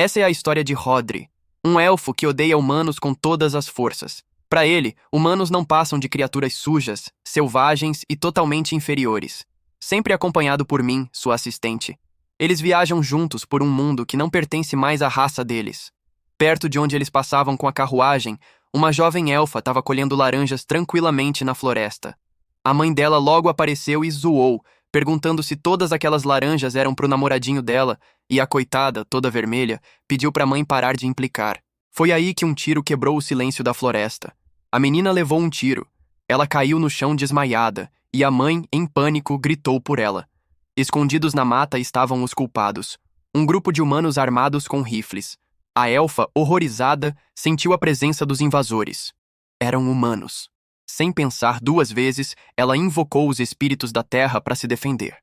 Essa é a história de Rodri, um elfo que odeia humanos com todas as forças. Para ele, humanos não passam de criaturas sujas, selvagens e totalmente inferiores. Sempre acompanhado por mim, sua assistente. Eles viajam juntos por um mundo que não pertence mais à raça deles. Perto de onde eles passavam com a carruagem, uma jovem elfa estava colhendo laranjas tranquilamente na floresta. A mãe dela logo apareceu e zoou, perguntando se todas aquelas laranjas eram pro namoradinho dela, e a coitada, toda vermelha, pediu pra mãe parar de implicar. Foi aí que um tiro quebrou o silêncio da floresta. A menina levou um tiro. Ela caiu no chão desmaiada, e a mãe, em pânico, gritou por ela. Escondidos na mata estavam os culpados. Um grupo de humanos armados com rifles. A elfa, horrorizada, sentiu a presença dos invasores. Eram humanos. Sem pensar duas vezes, ela invocou os espíritos da terra para se defender.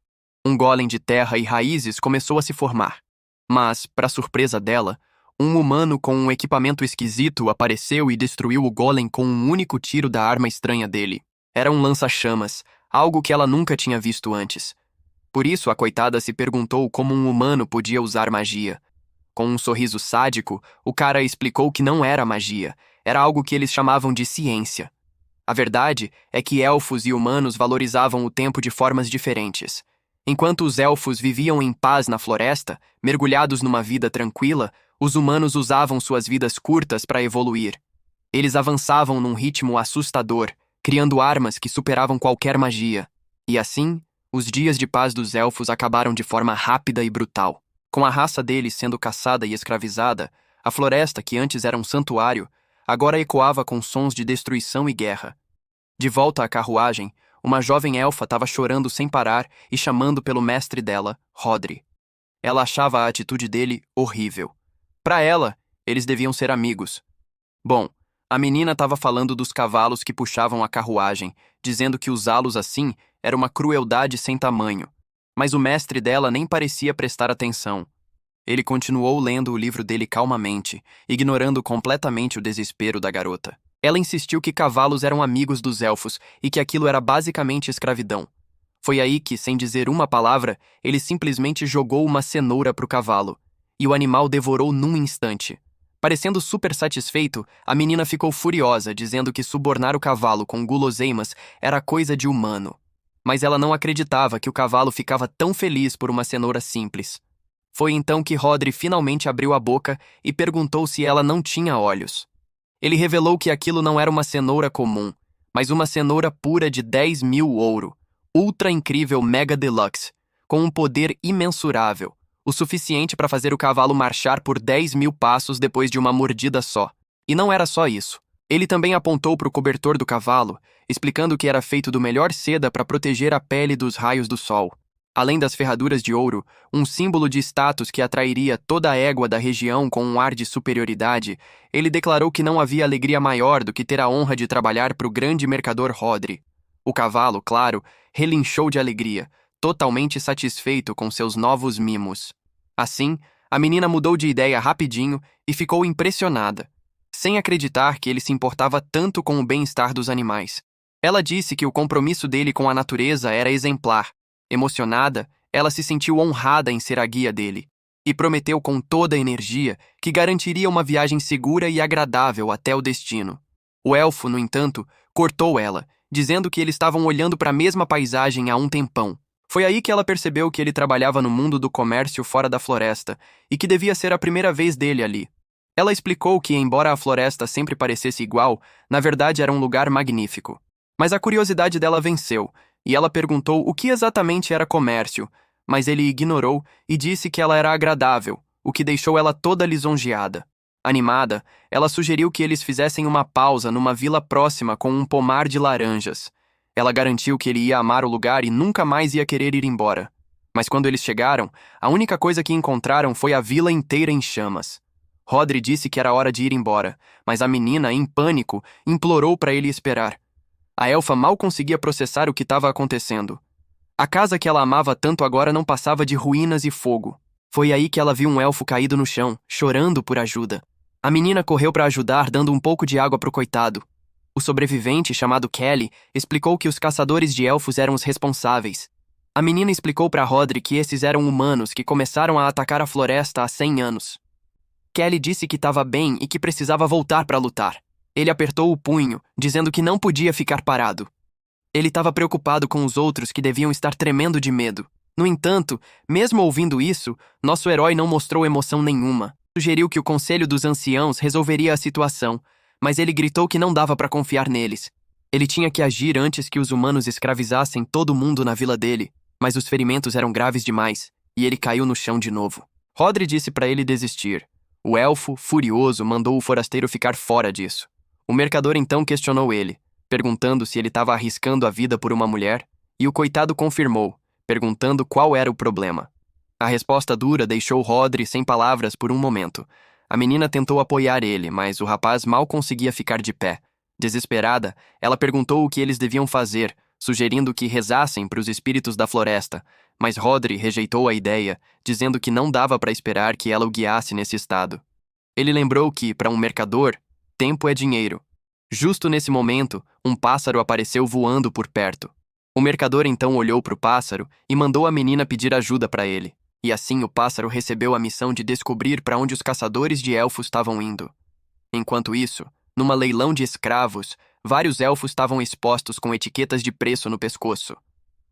Um golem de terra e raízes começou a se formar. Mas, para surpresa dela, um humano com um equipamento esquisito apareceu e destruiu o golem com um único tiro da arma estranha dele. Era um lança-chamas, algo que ela nunca tinha visto antes. Por isso, a coitada se perguntou como um humano podia usar magia. Com um sorriso sádico, o cara explicou que não era magia, era algo que eles chamavam de ciência. A verdade é que elfos e humanos valorizavam o tempo de formas diferentes. Enquanto os elfos viviam em paz na floresta, mergulhados numa vida tranquila, os humanos usavam suas vidas curtas para evoluir. Eles avançavam num ritmo assustador, criando armas que superavam qualquer magia. E assim, os dias de paz dos elfos acabaram de forma rápida e brutal. Com a raça deles sendo caçada e escravizada, a floresta, que antes era um santuário, agora ecoava com sons de destruição e guerra. De volta à carruagem, uma jovem elfa estava chorando sem parar e chamando pelo mestre dela, Rodri. Ela achava a atitude dele horrível. Para ela, eles deviam ser amigos. Bom, a menina estava falando dos cavalos que puxavam a carruagem, dizendo que usá-los assim era uma crueldade sem tamanho. Mas o mestre dela nem parecia prestar atenção. Ele continuou lendo o livro dele calmamente, ignorando completamente o desespero da garota. Ela insistiu que cavalos eram amigos dos elfos e que aquilo era basicamente escravidão. Foi aí que, sem dizer uma palavra, ele simplesmente jogou uma cenoura pro cavalo. E o animal devorou num instante. Parecendo super satisfeito, a menina ficou furiosa, dizendo que subornar o cavalo com guloseimas era coisa de humano. Mas ela não acreditava que o cavalo ficava tão feliz por uma cenoura simples. Foi então que Rodri finalmente abriu a boca e perguntou se ela não tinha olhos. Ele revelou que aquilo não era uma cenoura comum, mas uma cenoura pura de 10.000 ouro, ultra incrível mega deluxe, com um poder imensurável, o suficiente para fazer o cavalo marchar por 10.000 passos depois de uma mordida só. E não era só isso. Ele também apontou para o cobertor do cavalo, explicando que era feito do melhor seda para proteger a pele dos raios do sol. Além das ferraduras de ouro, um símbolo de status que atrairia toda a égua da região com um ar de superioridade, ele declarou que não havia alegria maior do que ter a honra de trabalhar para o grande mercador Rodri. O cavalo, claro, relinchou de alegria, totalmente satisfeito com seus novos mimos. Assim, a menina mudou de ideia rapidinho e ficou impressionada, sem acreditar que ele se importava tanto com o bem-estar dos animais. Ela disse que o compromisso dele com a natureza era exemplar. Emocionada, ela se sentiu honrada em ser a guia dele e prometeu com toda a energia que garantiria uma viagem segura e agradável até o destino. O elfo, no entanto, cortou ela, dizendo que eles estavam olhando para a mesma paisagem há um tempão. Foi aí que ela percebeu que ele trabalhava no mundo do comércio fora da floresta e que devia ser a primeira vez dele ali. Ela explicou que, embora a floresta sempre parecesse igual, na verdade era um lugar magnífico. Mas a curiosidade dela venceu, e ela perguntou o que exatamente era comércio, mas ele ignorou e disse que ela era agradável, o que deixou ela toda lisonjeada. Animada, ela sugeriu que eles fizessem uma pausa numa vila próxima com um pomar de laranjas. Ela garantiu que ele ia amar o lugar e nunca mais ia querer ir embora. Mas quando eles chegaram, a única coisa que encontraram foi a vila inteira em chamas. Rodri disse que era hora de ir embora, mas a menina, em pânico, implorou para ele esperar. A elfa mal conseguia processar o que estava acontecendo. A casa que ela amava tanto agora não passava de ruínas e fogo. Foi aí que ela viu um elfo caído no chão, chorando por ajuda. A menina correu para ajudar, dando um pouco de água pro coitado. O sobrevivente, chamado Kelly, explicou que os caçadores de elfos eram os responsáveis. A menina explicou para Rodri que esses eram humanos que começaram a atacar a floresta há 100 anos. Kelly disse que estava bem e que precisava voltar para lutar. Ele apertou o punho, dizendo que não podia ficar parado. Ele estava preocupado com os outros que deviam estar tremendo de medo. No entanto, mesmo ouvindo isso, nosso herói não mostrou emoção nenhuma. Sugeriu que o conselho dos anciãos resolveria a situação, mas ele gritou que não dava para confiar neles. Ele tinha que agir antes que os humanos escravizassem todo mundo na vila dele, mas os ferimentos eram graves demais, e ele caiu no chão de novo. Rodri disse para ele desistir. O elfo, furioso, mandou o forasteiro ficar fora disso. O mercador então questionou ele, perguntando se ele estava arriscando a vida por uma mulher, e o coitado confirmou, perguntando qual era o problema. A resposta dura deixou Rodri sem palavras por um momento. A menina tentou apoiar ele, mas o rapaz mal conseguia ficar de pé. Desesperada, ela perguntou o que eles deviam fazer, sugerindo que rezassem para os espíritos da floresta, mas Rodri rejeitou a ideia, dizendo que não dava para esperar que ela o guiasse nesse estado. Ele lembrou que, para um mercador, tempo é dinheiro. Justo nesse momento, um pássaro apareceu voando por perto. O mercador então olhou para o pássaro e mandou a menina pedir ajuda para ele. E assim o pássaro recebeu a missão de descobrir para onde os caçadores de elfos estavam indo. Enquanto isso, numa leilão de escravos, vários elfos estavam expostos com etiquetas de preço no pescoço.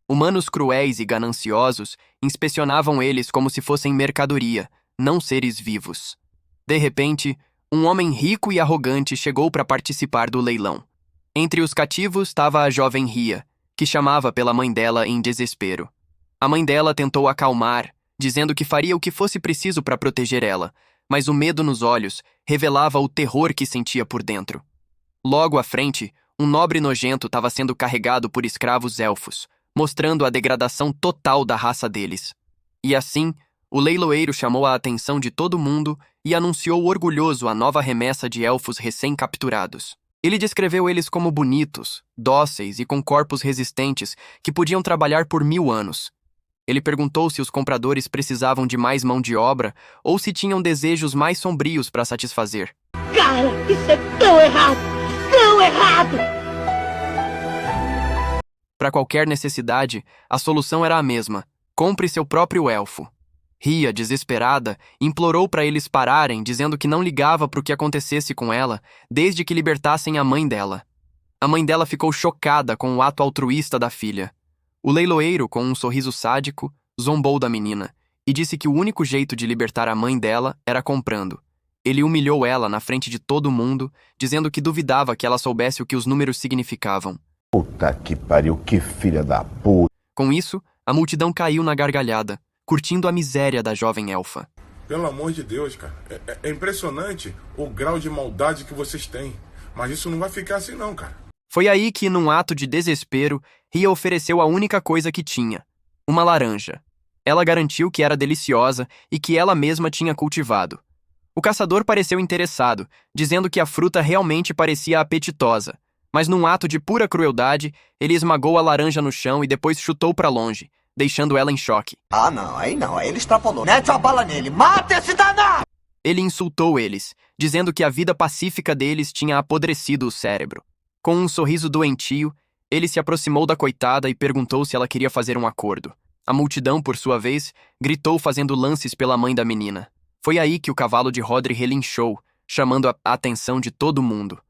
Humanos cruéis e gananciosos inspecionavam eles como se fossem mercadoria, não seres vivos. De repente, um homem rico e arrogante chegou para participar do leilão. Entre os cativos estava a jovem Ria, que chamava pela mãe dela em desespero. A mãe dela tentou acalmar, dizendo que faria o que fosse preciso para proteger ela, mas o medo nos olhos revelava o terror que sentia por dentro. Logo à frente, um nobre nojento estava sendo carregado por escravos elfos, mostrando a degradação total da raça deles. E assim, o leiloeiro chamou a atenção de todo mundo e anunciou orgulhoso a nova remessa de elfos recém-capturados. Ele descreveu eles como bonitos, dóceis e com corpos resistentes que podiam trabalhar por 1000 anos. Ele perguntou se os compradores precisavam de mais mão de obra ou se tinham desejos mais sombrios para satisfazer. Cara, isso é tão errado! Tão errado! Para qualquer necessidade, a solução era a mesma: compre seu próprio elfo. Ria, desesperada, implorou para eles pararem, dizendo que não ligava para o que acontecesse com ela, desde que libertassem a mãe dela. A mãe dela ficou chocada com o ato altruísta da filha. O leiloeiro, com um sorriso sádico, zombou da menina e disse que o único jeito de libertar a mãe dela era comprando. Ele humilhou ela na frente de todo mundo, dizendo que duvidava que ela soubesse o que os números significavam. Puta que pariu, que filha da puta. Com isso, a multidão caiu na gargalhada, curtindo a miséria da jovem elfa. Pelo amor de Deus, cara. É impressionante o grau de maldade que vocês têm. Mas isso não vai ficar assim não, cara. Foi aí que, num ato de desespero, Ria ofereceu a única coisa que tinha: uma laranja. Ela garantiu que era deliciosa e que ela mesma tinha cultivado. O caçador pareceu interessado, dizendo que a fruta realmente parecia apetitosa, mas num ato de pura crueldade, ele esmagou a laranja no chão e depois chutou para longe, deixando ela em choque. Ah, não, aí ele extrapolou. Mete a bala nele, mata esse danado! Ele insultou eles, dizendo que a vida pacífica deles tinha apodrecido o cérebro. Com um sorriso doentio, ele se aproximou da coitada e perguntou se ela queria fazer um acordo. A multidão, por sua vez, gritou fazendo lances pela mãe da menina. Foi aí que o cavalo de Rodri relinchou, chamando a atenção de todo mundo.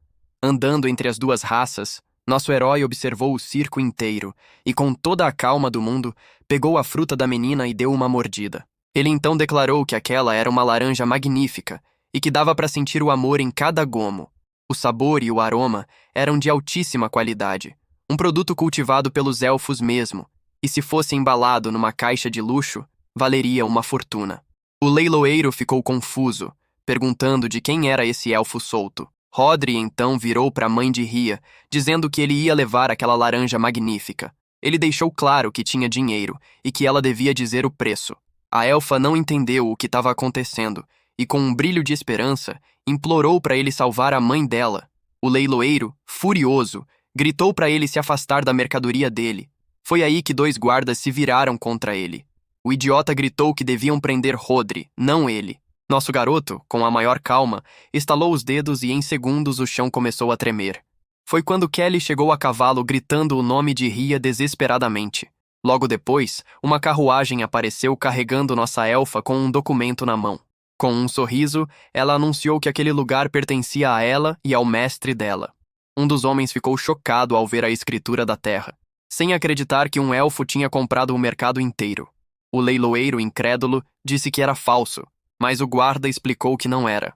Andando entre as duas raças, nosso herói observou o circo inteiro e, com toda a calma do mundo, pegou a fruta da menina e deu uma mordida. Ele então declarou que aquela era uma laranja magnífica e que dava para sentir o amor em cada gomo. O sabor e o aroma eram de altíssima qualidade, um produto cultivado pelos elfos mesmo, e se fosse embalado numa caixa de luxo, valeria uma fortuna. O leiloeiro ficou confuso, perguntando de quem era esse elfo solto. Rodri então virou para a mãe de Ria, dizendo que ele ia levar aquela laranja magnífica. Ele deixou claro que tinha dinheiro e que ela devia dizer o preço. A elfa não entendeu o que estava acontecendo e, com um brilho de esperança, implorou para ele salvar a mãe dela. O leiloeiro, furioso, gritou para ele se afastar da mercadoria dele. Foi aí que 2 guardas se viraram contra ele. O idiota gritou que deviam prender Rodri, não ele. Nosso garoto, com a maior calma, estalou os dedos e em segundos o chão começou a tremer. Foi quando Kelly chegou a cavalo gritando o nome de Ria desesperadamente. Logo depois, uma carruagem apareceu carregando nossa elfa com um documento na mão. Com um sorriso, ela anunciou que aquele lugar pertencia a ela e ao mestre dela. Um dos homens ficou chocado ao ver a escritura da terra, sem acreditar que um elfo tinha comprado o mercado inteiro. O leiloeiro, incrédulo, disse que era falso, mas o guarda explicou que não era.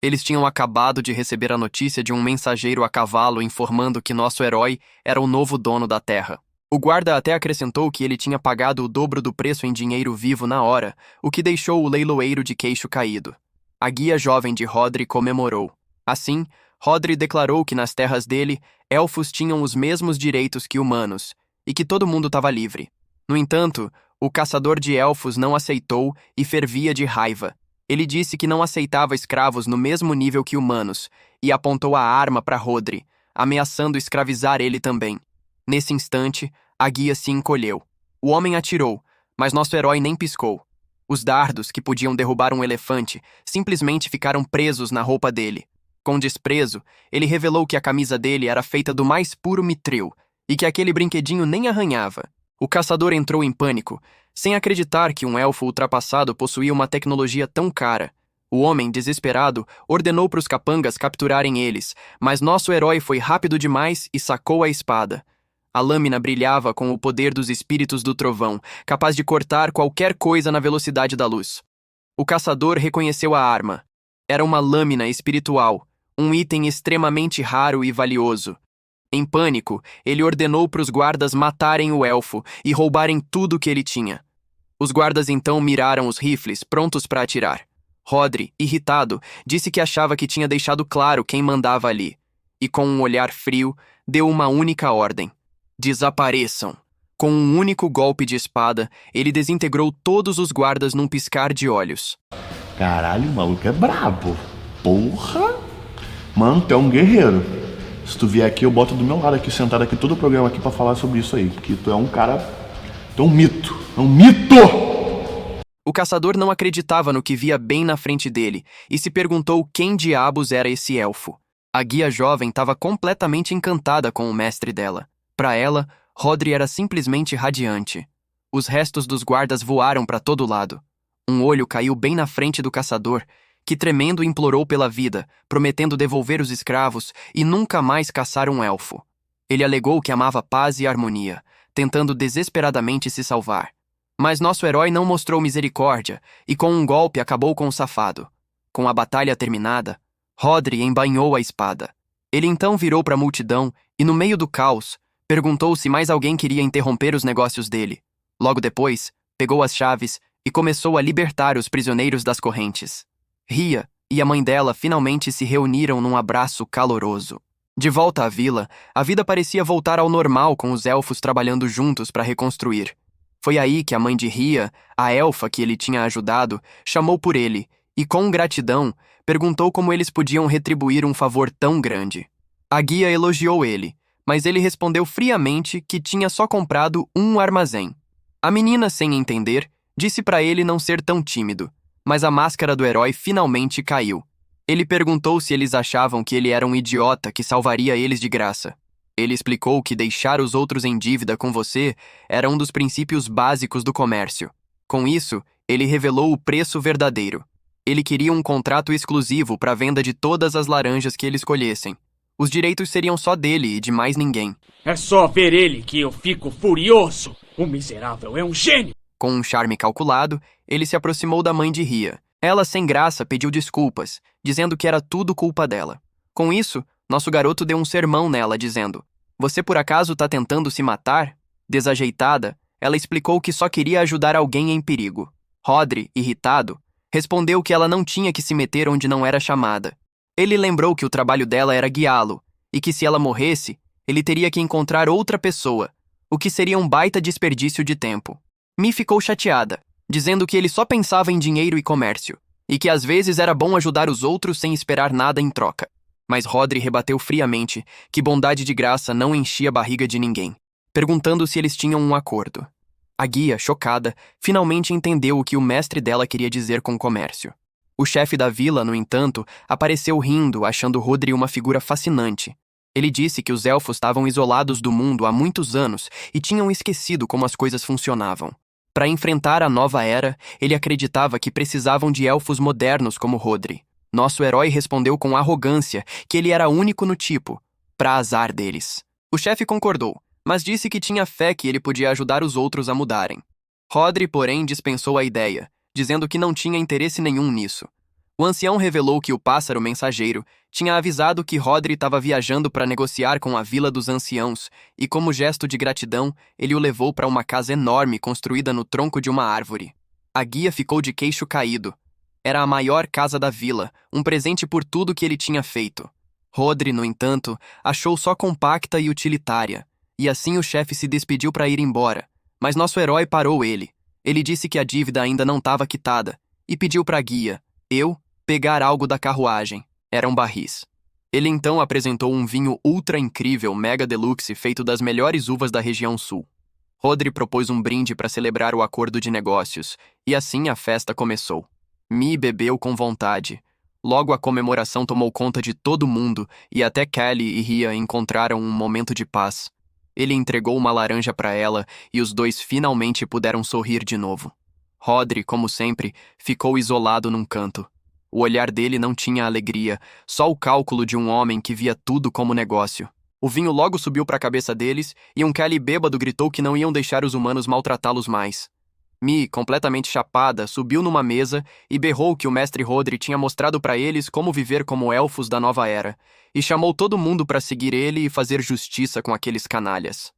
Eles tinham acabado de receber a notícia de um mensageiro a cavalo informando que nosso herói era o novo dono da terra. O guarda até acrescentou que ele tinha pagado o dobro do preço em dinheiro vivo na hora, o que deixou o leiloeiro de queixo caído. A guia jovem de Rhodri comemorou. Assim, Rhodri declarou que nas terras dele, elfos tinham os mesmos direitos que humanos, e que todo mundo estava livre. No entanto, o caçador de elfos não aceitou e fervia de raiva. Ele disse que não aceitava escravos no mesmo nível que humanos, e apontou a arma para Rhodri, ameaçando escravizar ele também. Nesse instante, a guia se encolheu. O homem atirou, mas nosso herói nem piscou. Os dardos, que podiam derrubar um elefante, simplesmente ficaram presos na roupa dele. Com desprezo, ele revelou que a camisa dele era feita do mais puro mitril, e que aquele brinquedinho nem arranhava. O caçador entrou em pânico, sem acreditar que um elfo ultrapassado possuía uma tecnologia tão cara. O homem, desesperado, ordenou para os capangas capturarem eles, mas nosso herói foi rápido demais e sacou a espada. A lâmina brilhava com o poder dos espíritos do trovão, capaz de cortar qualquer coisa na velocidade da luz. O caçador reconheceu a arma. Era uma lâmina espiritual, um item extremamente raro e valioso. Em pânico, ele ordenou para os guardas matarem o elfo e roubarem tudo que ele tinha. Os guardas então miraram os rifles, prontos para atirar. Rhodri, irritado, disse que achava que tinha deixado claro quem mandava ali, e com um olhar frio, deu uma única ordem. Desapareçam. Com um único golpe de espada, ele desintegrou todos os guardas num piscar de olhos. Caralho, o maluco é brabo. Porra! Mano, tu é um guerreiro. Se tu vier aqui, eu boto do meu lado aqui, sentado aqui, todo o programa aqui pra falar sobre isso aí. Que tu é um cara... Tu é um mito. É um mito! O caçador não acreditava no que via bem na frente dele e se perguntou quem diabos era esse elfo. A guia jovem estava completamente encantada com o mestre dela. Para ela, Rhodri era simplesmente radiante. Os restos dos guardas voaram para todo lado. Um olho caiu bem na frente do caçador, que tremendo implorou pela vida, prometendo devolver os escravos e nunca mais caçar um elfo. Ele alegou que amava paz e harmonia, tentando desesperadamente se salvar. Mas nosso herói não mostrou misericórdia e com um golpe acabou com o safado. Com a batalha terminada, Rhodri embainhou a espada. Ele então virou para a multidão e, no meio do caos, perguntou se mais alguém queria interromper os negócios dele. Logo depois, pegou as chaves e começou a libertar os prisioneiros das correntes. Rhia e a mãe dela finalmente se reuniram num abraço caloroso. De volta à vila, a vida parecia voltar ao normal com os elfos trabalhando juntos para reconstruir. Foi aí que a mãe de Rhia, a elfa que ele tinha ajudado, chamou por ele e, com gratidão, perguntou como eles podiam retribuir um favor tão grande. A guia elogiou ele, mas ele respondeu friamente que tinha só comprado um armazém. A menina, sem entender, disse para ele não ser tão tímido, mas a máscara do herói finalmente caiu. Ele perguntou se eles achavam que ele era um idiota que salvaria eles de graça. Ele explicou que deixar os outros em dívida com você era um dos princípios básicos do comércio. Com isso, ele revelou o preço verdadeiro. Ele queria um contrato exclusivo para a venda de todas as laranjas que ele escolhessem. Os direitos seriam só dele e de mais ninguém. É só ver ele que eu fico furioso. O miserável é um gênio. Com um charme calculado, ele se aproximou da mãe de Rhia. Ela, sem graça, pediu desculpas, dizendo que era tudo culpa dela. Com isso, nosso garoto deu um sermão nela, dizendo: "Você por acaso tá tentando se matar?" Desajeitada, ela explicou que só queria ajudar alguém em perigo. Rhodri, irritado, respondeu que ela não tinha que se meter onde não era chamada. Ele lembrou que o trabalho dela era guiá-lo, e que se ela morresse, ele teria que encontrar outra pessoa, o que seria um baita desperdício de tempo. Mi ficou chateada, dizendo que ele só pensava em dinheiro e comércio, e que às vezes era bom ajudar os outros sem esperar nada em troca. Mas Rhodri rebateu friamente que bondade de graça não enchia a barriga de ninguém, perguntando se eles tinham um acordo. A guia, chocada, finalmente entendeu o que o mestre dela queria dizer com comércio. O chefe da vila, no entanto, apareceu rindo, achando Rhodri uma figura fascinante. Ele disse que os elfos estavam isolados do mundo há muitos anos e tinham esquecido como as coisas funcionavam. Para enfrentar a nova era, ele acreditava que precisavam de elfos modernos como Rodri. Nosso herói respondeu com arrogância que ele era único no tipo, para azar deles. O chefe concordou, mas disse que tinha fé que ele podia ajudar os outros a mudarem. Rodri, porém, dispensou a ideia, dizendo que não tinha interesse nenhum nisso. O ancião revelou que o pássaro mensageiro tinha avisado que Rodri estava viajando para negociar com a Vila dos Anciãos e, como gesto de gratidão, ele o levou para uma casa enorme construída no tronco de uma árvore. A guia ficou de queixo caído. Era a maior casa da vila, um presente por tudo que ele tinha feito. Rodri, no entanto, achou só compacta e utilitária, e assim o chefe se despediu para ir embora. Mas nosso herói parou ele. Ele disse que a dívida ainda não estava quitada e pediu para a guia, pegar algo da carruagem. Eram barris. Ele então apresentou um vinho ultra incrível, mega deluxe, feito das melhores uvas da região sul. Rodri propôs um brinde para celebrar o acordo de negócios, e assim a festa começou. Mi bebeu com vontade. Logo a comemoração tomou conta de todo mundo, e até Kelly e Ria encontraram um momento de paz. Ele entregou uma laranja para ela, e os dois finalmente puderam sorrir de novo. Rodri, como sempre, ficou isolado num canto. O olhar dele não tinha alegria, só o cálculo de um homem que via tudo como negócio. O vinho logo subiu para a cabeça deles e um Kelly bêbado gritou que não iam deixar os humanos maltratá-los mais. Mi, completamente chapada, subiu numa mesa e berrou que o mestre Rodri tinha mostrado para eles como viver como elfos da nova era, e chamou todo mundo para seguir ele e fazer justiça com aqueles canalhas.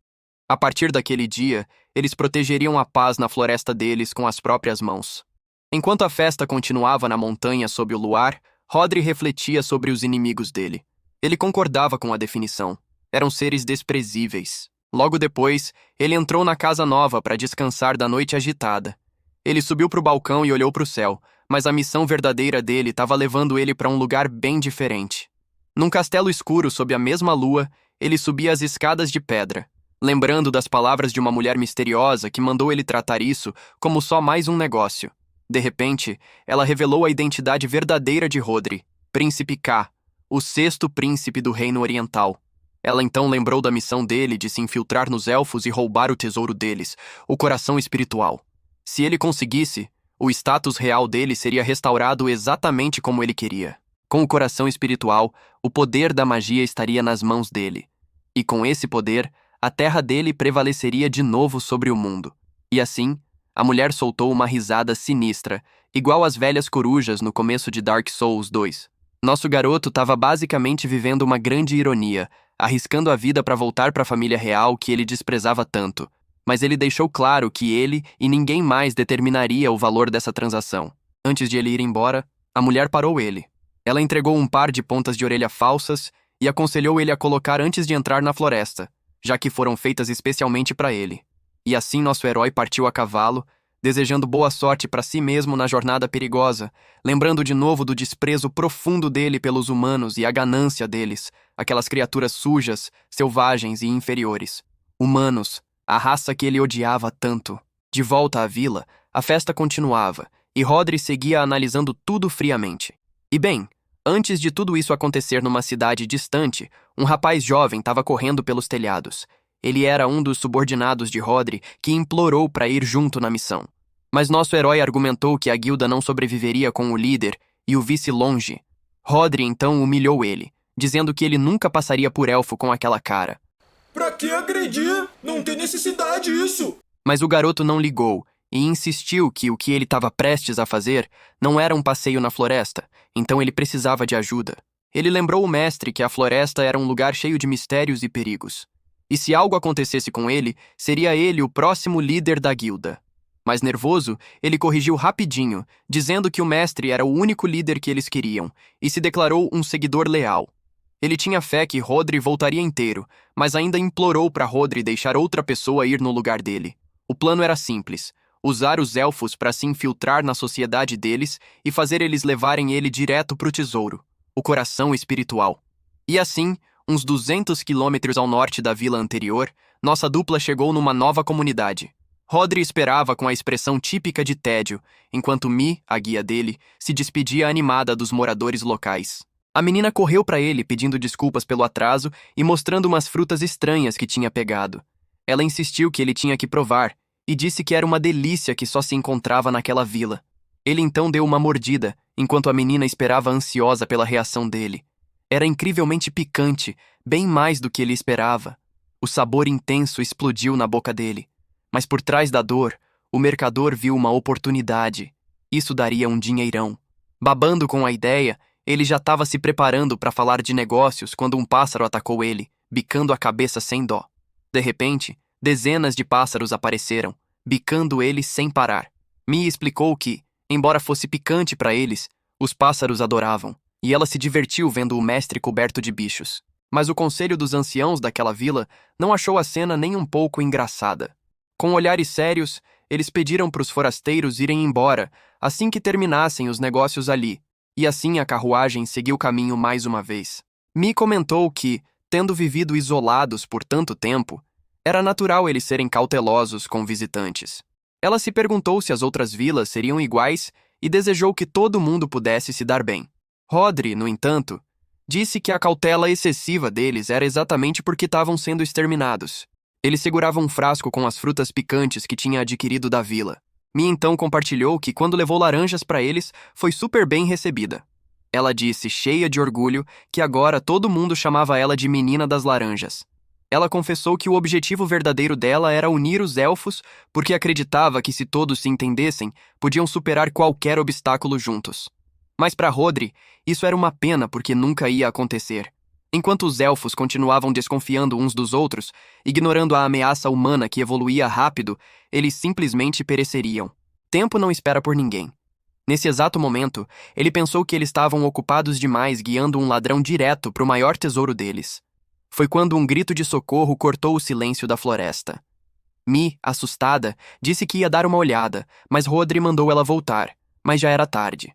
A partir daquele dia, eles protegeriam a paz na floresta deles com as próprias mãos. Enquanto a festa continuava na montanha sob o luar, Rodri refletia sobre os inimigos dele. Ele concordava com a definição. Eram seres desprezíveis. Logo depois, ele entrou na casa nova para descansar da noite agitada. Ele subiu para o balcão e olhou para o céu, mas a missão verdadeira dele estava levando ele para um lugar bem diferente. Num castelo escuro sob a mesma lua, ele subia as escadas de pedra, lembrando das palavras de uma mulher misteriosa que mandou ele tratar isso como só mais um negócio. De repente, ela revelou a identidade verdadeira de Rodri, Príncipe K, o 6º príncipe do Reino Oriental. Ela então lembrou da missão dele de se infiltrar nos elfos e roubar o tesouro deles, o coração espiritual. Se ele conseguisse, o status real dele seria restaurado exatamente como ele queria. Com o coração espiritual, o poder da magia estaria nas mãos dele. E com esse poder, a terra dele prevaleceria de novo sobre o mundo. E assim, a mulher soltou uma risada sinistra, igual às velhas corujas no começo de Dark Souls 2. Nosso garoto estava basicamente vivendo uma grande ironia, arriscando a vida para voltar para a família real que ele desprezava tanto. Mas ele deixou claro que ele e ninguém mais determinaria o valor dessa transação. Antes de ele ir embora, a mulher parou ele. Ela entregou um par de pontas de orelha falsas e aconselhou ele a colocar antes de entrar na floresta, já que foram feitas especialmente para ele. E assim nosso herói partiu a cavalo, desejando boa sorte para si mesmo na jornada perigosa, lembrando de novo do desprezo profundo dele pelos humanos e a ganância deles, aquelas criaturas sujas, selvagens e inferiores. Humanos, a raça que ele odiava tanto. De volta à vila, a festa continuava, e Rodri seguia analisando tudo friamente. E bem, antes de tudo isso acontecer numa cidade distante, um rapaz jovem estava correndo pelos telhados. Ele era um dos subordinados de Rodri que implorou para ir junto na missão. Mas nosso herói argumentou que a guilda não sobreviveria com o líder e o vice longe. Rodri então humilhou ele, dizendo que ele nunca passaria por elfo com aquela cara. Pra que agredir? Não tem necessidade isso! Mas o garoto não ligou e insistiu que o que ele estava prestes a fazer não era um passeio na floresta, então ele precisava de ajuda. Ele lembrou o mestre que a floresta era um lugar cheio de mistérios e perigos. E se algo acontecesse com ele, seria ele o próximo líder da guilda. Mas nervoso, ele corrigiu rapidinho, dizendo que o mestre era o único líder que eles queriam, e se declarou um seguidor leal. Ele tinha fé que Rodri voltaria inteiro, mas ainda implorou para Rodri deixar outra pessoa ir no lugar dele. O plano era simples: usar os elfos para se infiltrar na sociedade deles e fazer eles levarem ele direto para o tesouro, o coração espiritual. E assim, uns 200 quilômetros ao norte da vila anterior, nossa dupla chegou numa nova comunidade. Rodri esperava com a expressão típica de tédio, enquanto Mi, a guia dele, se despedia animada dos moradores locais. A menina correu para ele pedindo desculpas pelo atraso e mostrando umas frutas estranhas que tinha pegado. Ela insistiu que ele tinha que provar, e disse que era uma delícia que só se encontrava naquela vila. Ele então deu uma mordida, enquanto a menina esperava ansiosa pela reação dele. Era incrivelmente picante, bem mais do que ele esperava. O sabor intenso explodiu na boca dele. Mas por trás da dor, o mercador viu uma oportunidade. Isso daria um dinheirão. Babando com a ideia, ele já estava se preparando para falar de negócios quando um pássaro atacou ele, bicando a cabeça sem dó. De repente, dezenas de pássaros apareceram, bicando ele sem parar. Mia explicou que, embora fosse picante para eles, os pássaros adoravam, e ela se divertiu vendo o mestre coberto de bichos. Mas o conselho dos anciãos daquela vila não achou a cena nem um pouco engraçada. Com olhares sérios, eles pediram para os forasteiros irem embora assim que terminassem os negócios ali, e assim a carruagem seguiu caminho mais uma vez. Mi comentou que, tendo vivido isolados por tanto tempo, era natural eles serem cautelosos com visitantes. Ela se perguntou se as outras vilas seriam iguais e desejou que todo mundo pudesse se dar bem. Rodri, no entanto, disse que a cautela excessiva deles era exatamente porque estavam sendo exterminados. Ele segurava um frasco com as frutas picantes que tinha adquirido da vila. Mi então compartilhou que quando levou laranjas para eles, foi super bem recebida. Ela disse, cheia de orgulho, que agora todo mundo chamava ela de Menina das Laranjas. Ela confessou que o objetivo verdadeiro dela era unir os elfos, porque acreditava que se todos se entendessem, podiam superar qualquer obstáculo juntos. Mas para Rodri, isso era uma pena porque nunca ia acontecer. Enquanto os elfos continuavam desconfiando uns dos outros, ignorando a ameaça humana que evoluía rápido, eles simplesmente pereceriam. Tempo não espera por ninguém. Nesse exato momento, ele pensou que eles estavam ocupados demais guiando um ladrão direto para o maior tesouro deles. Foi quando um grito de socorro cortou o silêncio da floresta. Mi, assustada, disse que ia dar uma olhada, mas Rodri mandou ela voltar, mas já era tarde.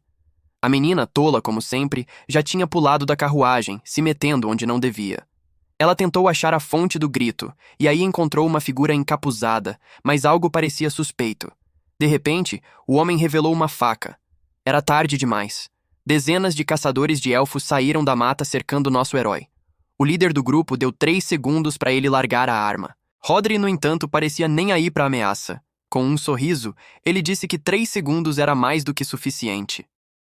A menina, tola como sempre, já tinha pulado da carruagem, se metendo onde não devia. Ela tentou achar a fonte do grito, e aí encontrou uma figura encapuzada, mas algo parecia suspeito. De repente, o homem revelou uma faca. Era tarde demais. Dezenas de caçadores de elfos saíram da mata cercando nosso herói. O líder do grupo deu 3 segundos para ele largar a arma. Rodri, no entanto, parecia nem aí para a ameaça. Com um sorriso, ele disse que 3 segundos era mais do que suficiente.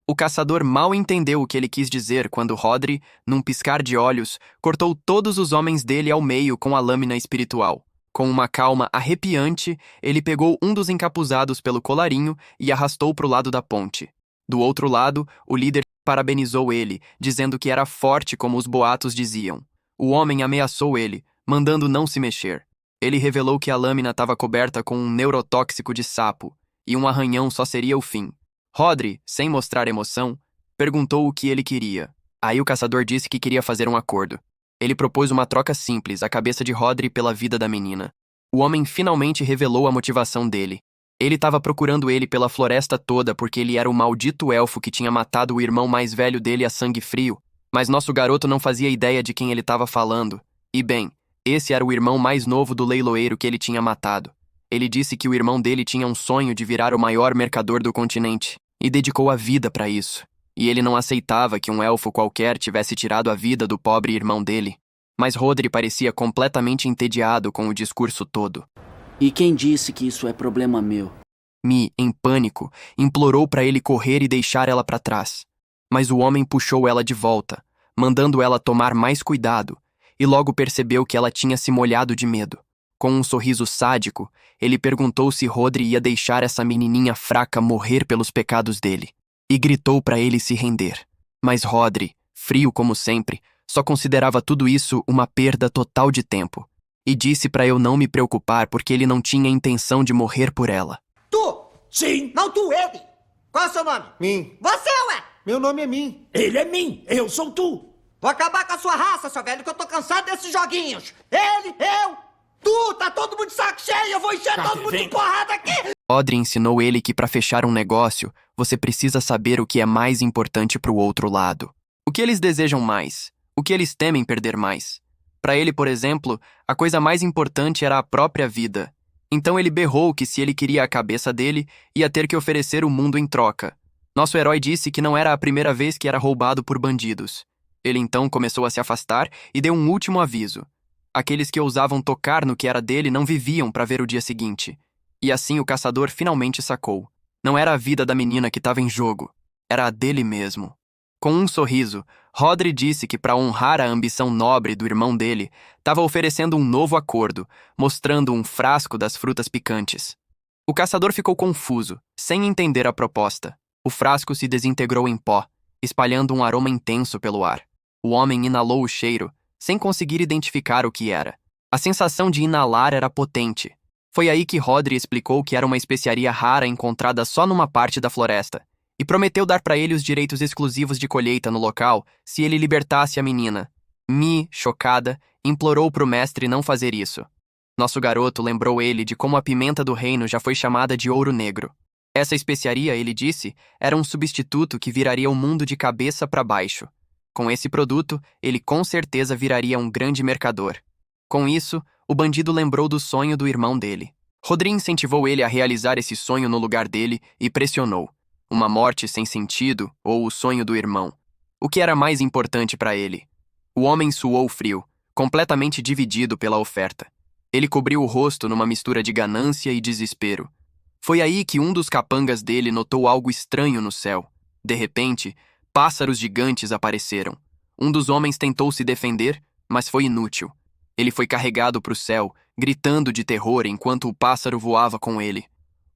O caçador mal entendeu o que ele quis dizer quando Rodri, num piscar de olhos, cortou todos os homens dele ao meio com a lâmina espiritual. Com uma calma arrepiante, ele pegou um dos encapuzados pelo colarinho e arrastou para o lado da ponte. Do outro lado, o líder parabenizou ele, dizendo que era forte como os boatos diziam. O homem ameaçou ele, mandando não se mexer. Ele revelou que a lâmina estava coberta com um neurotóxico de sapo, e um arranhão só seria o fim. Rodri, sem mostrar emoção, perguntou o que ele queria. Aí o caçador disse que queria fazer um acordo. Ele propôs uma troca simples, a cabeça de Rodri pela vida da menina. O homem finalmente revelou a motivação dele. Ele estava procurando ele pela floresta toda porque ele era o maldito elfo que tinha matado o irmão mais velho dele a sangue frio, mas nosso garoto não fazia ideia de quem ele estava falando. E bem, esse era o irmão mais novo do leiloeiro que ele tinha matado. Ele disse que o irmão dele tinha um sonho de virar o maior mercador do continente. E dedicou a vida para isso. E ele não aceitava que um elfo qualquer tivesse tirado a vida do pobre irmão dele. Mas Rodri parecia completamente entediado com o discurso todo. E quem disse que isso é problema meu? Mi, em pânico, implorou para ele correr e deixar ela para trás. Mas o homem puxou ela de volta, mandando ela tomar mais cuidado, e logo percebeu que ela tinha se molhado de medo. Com um sorriso sádico, ele perguntou se Rodri ia deixar essa menininha fraca morrer pelos pecados dele, e gritou para ele se render. Mas Rodri, frio como sempre, só considerava tudo isso uma perda total de tempo, e disse para eu não me preocupar porque ele não tinha intenção de morrer por ela. Tu! Sim, Não tu, ele! Qual é o seu nome? mim. Você, ué! Meu nome é Mim. Ele é mim, eu sou tu. Vou acabar com a sua raça, seu velho, que eu tô cansado desses joguinhos. Ele, eu, tu, tá todo mundo de saco cheio, eu vou encher todo mundo de porrada aqui! Rodri ensinou ele que para fechar um negócio, você precisa saber o que é mais importante para o outro lado. O que eles desejam mais? O que eles temem perder mais? Para ele, por exemplo, a coisa mais importante era a própria vida. Então ele berrou que se ele queria a cabeça dele, ia ter que oferecer o mundo em troca. Nosso herói disse que não era a primeira vez que era roubado por bandidos. Ele então começou a se afastar e deu um último aviso. Aqueles que ousavam tocar no que era dele não viviam para ver o dia seguinte. E assim o caçador finalmente sacou. Não era a vida da menina que estava em jogo, era a dele mesmo. Com um sorriso, Rodri disse que para honrar a ambição nobre do irmão dele, estava oferecendo um novo acordo, mostrando um frasco das frutas picantes. O caçador ficou confuso, sem entender a proposta. O frasco se desintegrou em pó, espalhando um aroma intenso pelo ar. O homem inalou o cheiro, sem conseguir identificar o que era. A sensação de inalar era potente. Foi aí que Rodri explicou que era uma especiaria rara encontrada só numa parte da floresta, e prometeu dar para ele os direitos exclusivos de colheita no local se ele libertasse a menina. Mi, chocada, implorou pro mestre não fazer isso. Nosso garoto lembrou ele de como a pimenta do reino já foi chamada de ouro negro. Essa especiaria, ele disse, era um substituto que viraria o mundo de cabeça para baixo. Com esse produto, ele com certeza viraria um grande mercador. Com isso, o bandido lembrou do sonho do irmão dele. Rodri incentivou ele a realizar esse sonho no lugar dele e pressionou. Uma morte sem sentido ou o sonho do irmão? O que era mais importante para ele? O homem suou frio, completamente dividido pela oferta. Ele cobriu o rosto numa mistura de ganância e desespero. Foi aí que um dos capangas dele notou algo estranho no céu. De repente, pássaros gigantes apareceram. Um dos homens tentou se defender, mas foi inútil. Ele foi carregado para o céu, gritando de terror enquanto o pássaro voava com ele.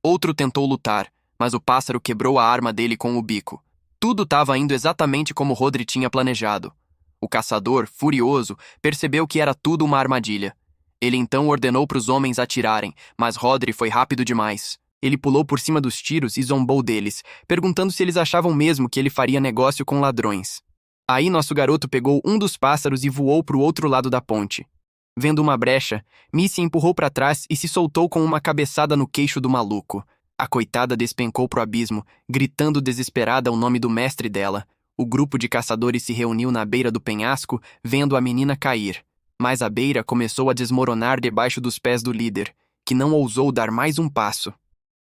Outro tentou lutar, mas o pássaro quebrou a arma dele com o bico. Tudo estava indo exatamente como Rodri tinha planejado. O caçador, furioso, percebeu que era tudo uma armadilha. Ele então ordenou para os homens atirarem, mas Rodri foi rápido demais. Ele pulou por cima dos tiros e zombou deles, perguntando se eles achavam mesmo que ele faria negócio com ladrões. Aí nosso garoto pegou um dos pássaros e voou para o outro lado da ponte. Vendo uma brecha, Mi se empurrou para trás e se soltou com uma cabeçada no queixo do maluco. A coitada despencou pro abismo, gritando desesperada o nome do mestre dela. O grupo de caçadores se reuniu na beira do penhasco, vendo a menina cair. Mas a beira começou a desmoronar debaixo dos pés do líder, que não ousou dar mais um passo.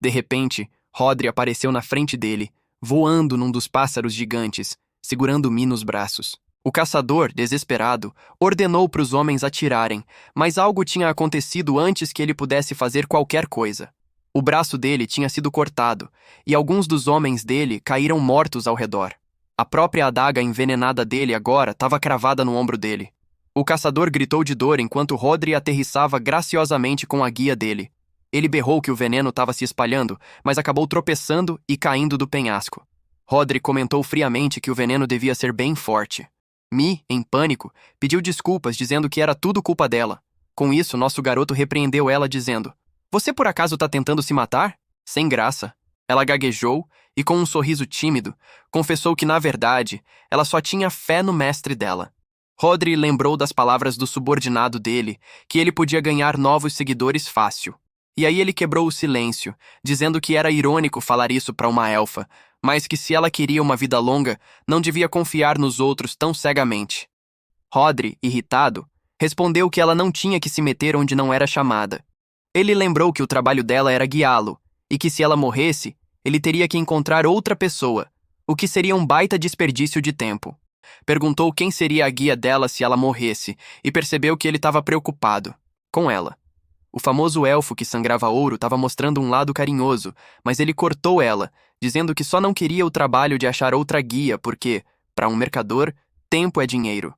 De repente, Rodri apareceu na frente dele, voando num dos pássaros gigantes, segurando Mi nos braços. O caçador, desesperado, ordenou para os homens atirarem, mas algo tinha acontecido antes que ele pudesse fazer qualquer coisa. O braço dele tinha sido cortado, e alguns dos homens dele caíram mortos ao redor. A própria adaga envenenada dele agora estava cravada no ombro dele. O caçador gritou de dor enquanto Rodri aterrissava graciosamente com a guia dele. Ele berrou que o veneno estava se espalhando, mas acabou tropeçando e caindo do penhasco. Rodri comentou friamente que o veneno devia ser bem forte. Mi, em pânico, pediu desculpas dizendo que era tudo culpa dela. Com isso, nosso garoto repreendeu ela dizendo: "Você por acaso tá tentando se matar?" Sem graça. Ela gaguejou e, com um sorriso tímido, confessou que, na verdade, ela só tinha fé no mestre dela. Rodri lembrou das palavras do subordinado dele, que ele podia ganhar novos seguidores fácil. E aí ele quebrou o silêncio, dizendo que era irônico falar isso para uma elfa, mas que se ela queria uma vida longa, não devia confiar nos outros tão cegamente. Rodri, irritado, respondeu que ela não tinha que se meter onde não era chamada. Ele lembrou que o trabalho dela era guiá-lo, e que se ela morresse, ele teria que encontrar outra pessoa, o que seria um baita desperdício de tempo. Perguntou quem seria a guia dela se ela morresse, e percebeu que ele estava preocupado. Com ela. O famoso elfo que sangrava ouro estava mostrando um lado carinhoso, mas ele cortou ela, dizendo que só não queria o trabalho de achar outra guia porque, para um mercador, tempo é dinheiro.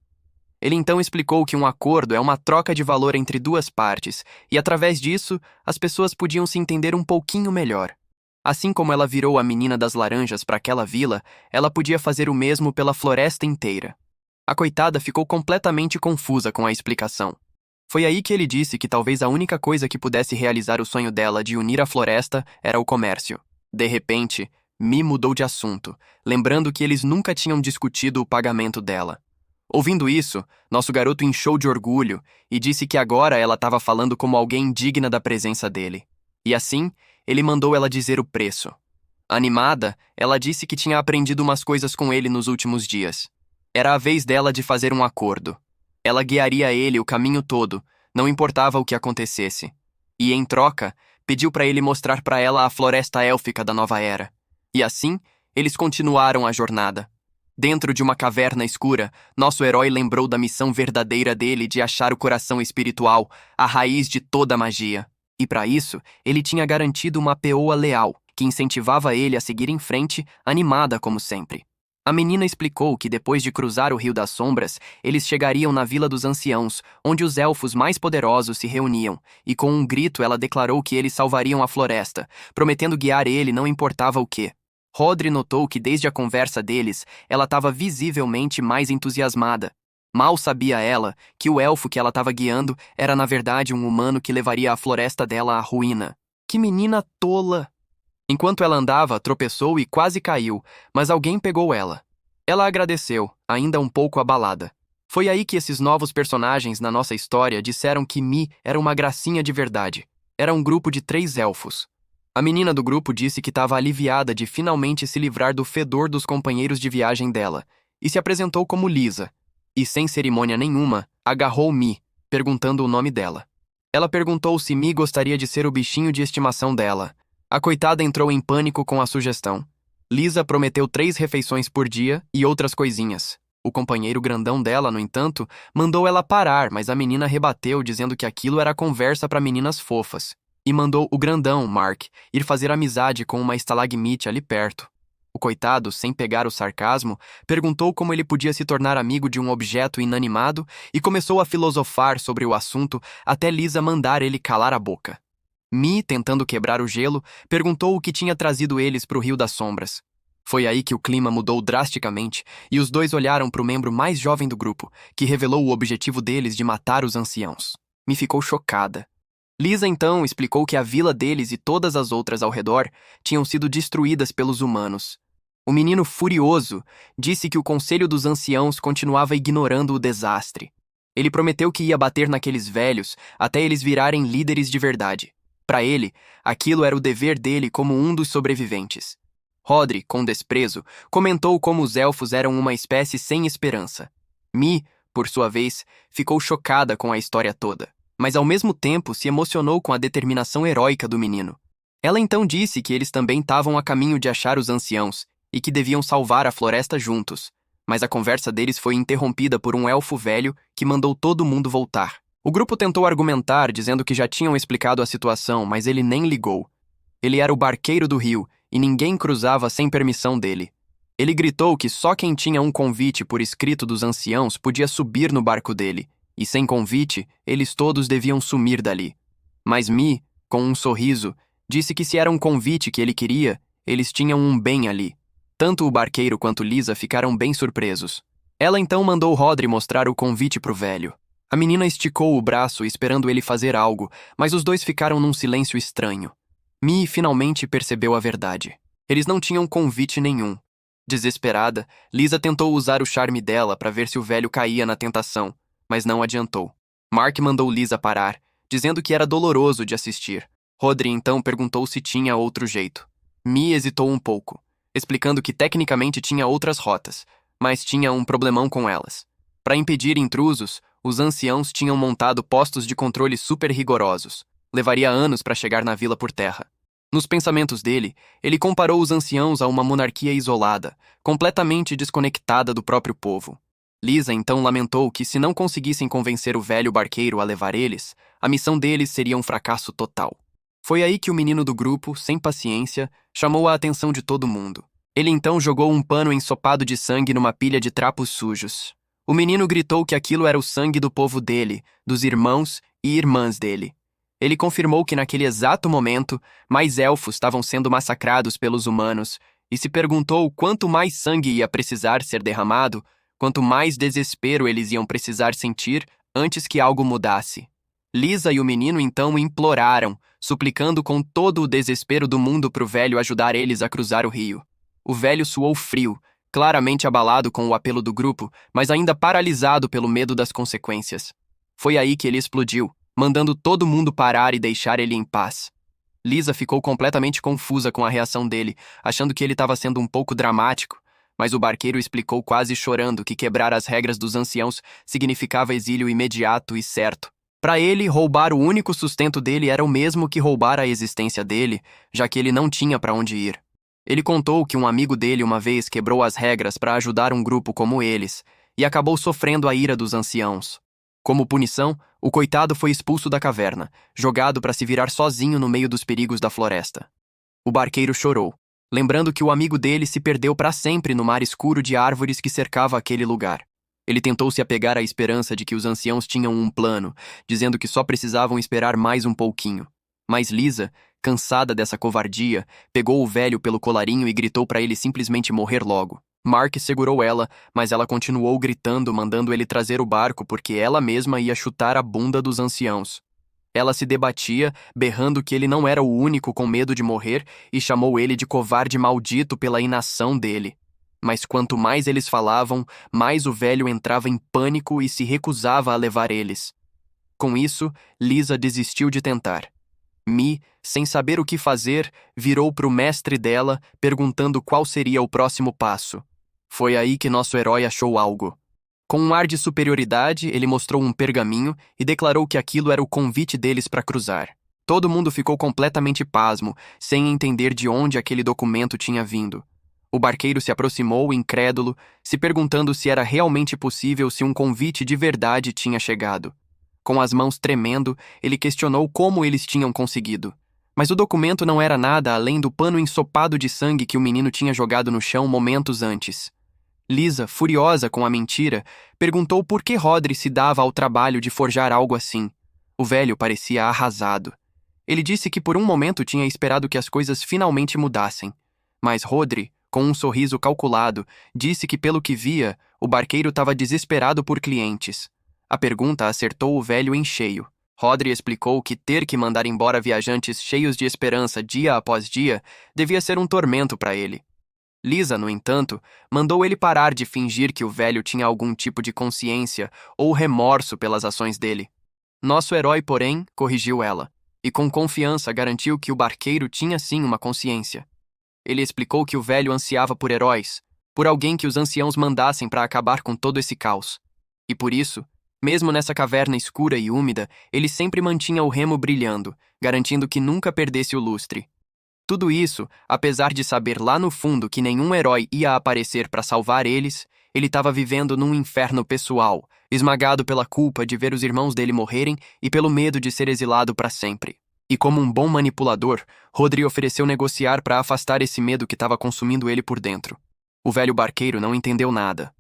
Ele então explicou que um acordo é uma troca de valor entre duas partes, e através disso, as pessoas podiam se entender um pouquinho melhor. Assim como ela virou a menina das laranjas para aquela vila, ela podia fazer o mesmo pela floresta inteira. A coitada ficou completamente confusa com a explicação. Foi aí que ele disse que talvez a única coisa que pudesse realizar o sonho dela de unir a floresta era o comércio. De repente, Mi mudou de assunto, lembrando que eles nunca tinham discutido o pagamento dela. Ouvindo isso, nosso garoto inchou de orgulho e disse que agora ela estava falando como alguém digna da presença dele. E assim, ele mandou ela dizer o preço. Animada, ela disse que tinha aprendido umas coisas com ele nos últimos dias. Era a vez dela de fazer um acordo. Ela guiaria ele o caminho todo, não importava o que acontecesse. E, em troca, pediu para ele mostrar para ela a floresta élfica da nova era. E assim, eles continuaram a jornada. Dentro de uma caverna escura, nosso herói lembrou da missão verdadeira dele de achar o coração espiritual, a raiz de toda a magia. E para isso, ele tinha garantido uma peoa leal, que incentivava ele a seguir em frente, animada como sempre. A menina explicou que depois de cruzar o Rio das Sombras, eles chegariam na Vila dos Anciãos, onde os elfos mais poderosos se reuniam, e com um grito ela declarou que eles salvariam a floresta, prometendo guiar ele não importava o quê. Rodri notou que desde a conversa deles, ela estava visivelmente mais entusiasmada. Mal sabia ela que o elfo que ela estava guiando era na verdade um humano que levaria a floresta dela à ruína. Que menina tola! Enquanto ela andava, tropeçou e quase caiu, mas alguém pegou ela. Ela agradeceu, ainda um pouco abalada. Foi aí que esses novos personagens na nossa história disseram que Mi era uma gracinha de verdade. Era um grupo de 3 elfos. A menina do grupo disse que estava aliviada de finalmente se livrar do fedor dos companheiros de viagem dela, e se apresentou como Lisa. E sem cerimônia nenhuma, agarrou Mi, perguntando o nome dela. Ela perguntou se Mi gostaria de ser o bichinho de estimação dela. A coitada entrou em pânico com a sugestão. Lisa prometeu 3 refeições por dia e outras coisinhas. O companheiro grandão dela, no entanto, mandou ela parar, mas a menina rebateu dizendo que aquilo era conversa para meninas fofas. E mandou o grandão, Mark, ir fazer amizade com uma estalagmite ali perto. O coitado, sem pegar o sarcasmo, perguntou como ele podia se tornar amigo de um objeto inanimado e começou a filosofar sobre o assunto até Lisa mandar ele calar a boca. Mi, tentando quebrar o gelo, perguntou o que tinha trazido eles para o Rio das Sombras. Foi aí que o clima mudou drasticamente e os dois olharam para o membro mais jovem do grupo, que revelou o objetivo deles de matar os anciãos. Mi ficou chocada. Lisa então explicou que a vila deles e todas as outras ao redor tinham sido destruídas pelos humanos. O menino, furioso, disse que o Conselho dos Anciãos continuava ignorando o desastre. Ele prometeu que ia bater naqueles velhos até eles virarem líderes de verdade. Para ele, aquilo era o dever dele como um dos sobreviventes. Rodri, com desprezo, comentou como os elfos eram uma espécie sem esperança. Mi, por sua vez, ficou chocada com a história toda, mas ao mesmo tempo se emocionou com a determinação heróica do menino. Ela então disse que eles também estavam a caminho de achar os anciãos e que deviam salvar a floresta juntos, mas a conversa deles foi interrompida por um elfo velho que mandou todo mundo voltar. O grupo tentou argumentar, dizendo que já tinham explicado a situação, mas ele nem ligou. Ele era o barqueiro do rio, e ninguém cruzava sem permissão dele. Ele gritou que só quem tinha um convite por escrito dos anciãos podia subir no barco dele, e sem convite, eles todos deviam sumir dali. Mas Mi, com um sorriso, disse que se era um convite que ele queria, eles tinham um bem ali. Tanto o barqueiro quanto Lisa ficaram bem surpresos. Ela então mandou Rodri mostrar o convite pro velho. A menina esticou o braço esperando ele fazer algo, mas os dois ficaram num silêncio estranho. Mi finalmente percebeu a verdade. Eles não tinham convite nenhum. Desesperada, Lisa tentou usar o charme dela para ver se o velho caía na tentação, mas não adiantou. Mark mandou Lisa parar, dizendo que era doloroso de assistir. Rodri então perguntou se tinha outro jeito. Mi hesitou um pouco, explicando que tecnicamente tinha outras rotas, mas tinha um problemão com elas. Para impedir intrusos, os anciãos tinham montado postos de controle super rigorosos. Levaria anos para chegar na vila por terra. Nos pensamentos dele, ele comparou os anciãos a uma monarquia isolada, completamente desconectada do próprio povo. Lisa então lamentou que se não conseguissem convencer o velho barqueiro a levar eles, a missão deles seria um fracasso total. Foi aí que o menino do grupo, sem paciência, chamou a atenção de todo mundo. Ele então jogou um pano ensopado de sangue numa pilha de trapos sujos. O menino gritou que aquilo era o sangue do povo dele, dos irmãos e irmãs dele. Ele confirmou que naquele exato momento, mais elfos estavam sendo massacrados pelos humanos e se perguntou quanto mais sangue ia precisar ser derramado, quanto mais desespero eles iam precisar sentir antes que algo mudasse. Lisa e o menino então imploraram, suplicando com todo o desespero do mundo para o velho ajudar eles a cruzar o rio. O velho suou frio, claramente abalado com o apelo do grupo, mas ainda paralisado pelo medo das consequências. Foi aí que ele explodiu, mandando todo mundo parar e deixar ele em paz. Lisa ficou completamente confusa com a reação dele, achando que ele estava sendo um pouco dramático, mas o barqueiro explicou quase chorando que quebrar as regras dos anciãos significava exílio imediato e certo. Para ele, roubar o único sustento dele era o mesmo que roubar a existência dele, já que ele não tinha para onde ir. Ele contou que um amigo dele uma vez quebrou as regras para ajudar um grupo como eles, e acabou sofrendo a ira dos anciãos. Como punição, o coitado foi expulso da caverna, jogado para se virar sozinho no meio dos perigos da floresta. O barqueiro chorou, lembrando que o amigo dele se perdeu para sempre no mar escuro de árvores que cercava aquele lugar. Ele tentou se apegar à esperança de que os anciãos tinham um plano, dizendo que só precisavam esperar mais um pouquinho. Mas Lisa, cansada dessa covardia, pegou o velho pelo colarinho e gritou para ele simplesmente morrer logo. Mark segurou ela, mas ela continuou gritando, mandando ele trazer o barco porque ela mesma ia chutar a bunda dos anciãos. Ela se debatia, berrando que ele não era o único com medo de morrer e chamou ele de covarde maldito pela inação dele. Mas quanto mais eles falavam, mais o velho entrava em pânico e se recusava a levar eles. Com isso, Lisa desistiu de tentar. Mi, sem saber o que fazer, virou para o mestre dela, perguntando qual seria o próximo passo. Foi aí que nosso herói achou algo. Com um ar de superioridade, ele mostrou um pergaminho e declarou que aquilo era o convite deles para cruzar. Todo mundo ficou completamente pasmo, sem entender de onde aquele documento tinha vindo. O barqueiro se aproximou, incrédulo, se perguntando se era realmente possível se um convite de verdade tinha chegado. Com as mãos tremendo, ele questionou como eles tinham conseguido. Mas o documento não era nada além do pano ensopado de sangue que o menino tinha jogado no chão momentos antes. Lisa, furiosa com a mentira, perguntou por que Rodri se dava ao trabalho de forjar algo assim. O velho parecia arrasado. Ele disse que por um momento tinha esperado que as coisas finalmente mudassem. Mas Rodri, com um sorriso calculado, disse que pelo que via, o barqueiro estava desesperado por clientes. A pergunta acertou o velho em cheio. Rodri explicou que ter que mandar embora viajantes cheios de esperança dia após dia devia ser um tormento para ele. Lisa, no entanto, mandou ele parar de fingir que o velho tinha algum tipo de consciência ou remorso pelas ações dele. Nosso herói, porém, corrigiu ela, e com confiança garantiu que o barqueiro tinha sim uma consciência. Ele explicou que o velho ansiava por heróis, por alguém que os anciãos mandassem para acabar com todo esse caos. E por isso, mesmo nessa caverna escura e úmida, ele sempre mantinha o remo brilhando, garantindo que nunca perdesse o lustre. Tudo isso, apesar de saber lá no fundo que nenhum herói ia aparecer para salvar eles, ele estava vivendo num inferno pessoal, esmagado pela culpa de ver os irmãos dele morrerem e pelo medo de ser exilado para sempre. E como um bom manipulador, Rodri ofereceu negociar para afastar esse medo que estava consumindo ele por dentro. O velho barqueiro não entendeu nada.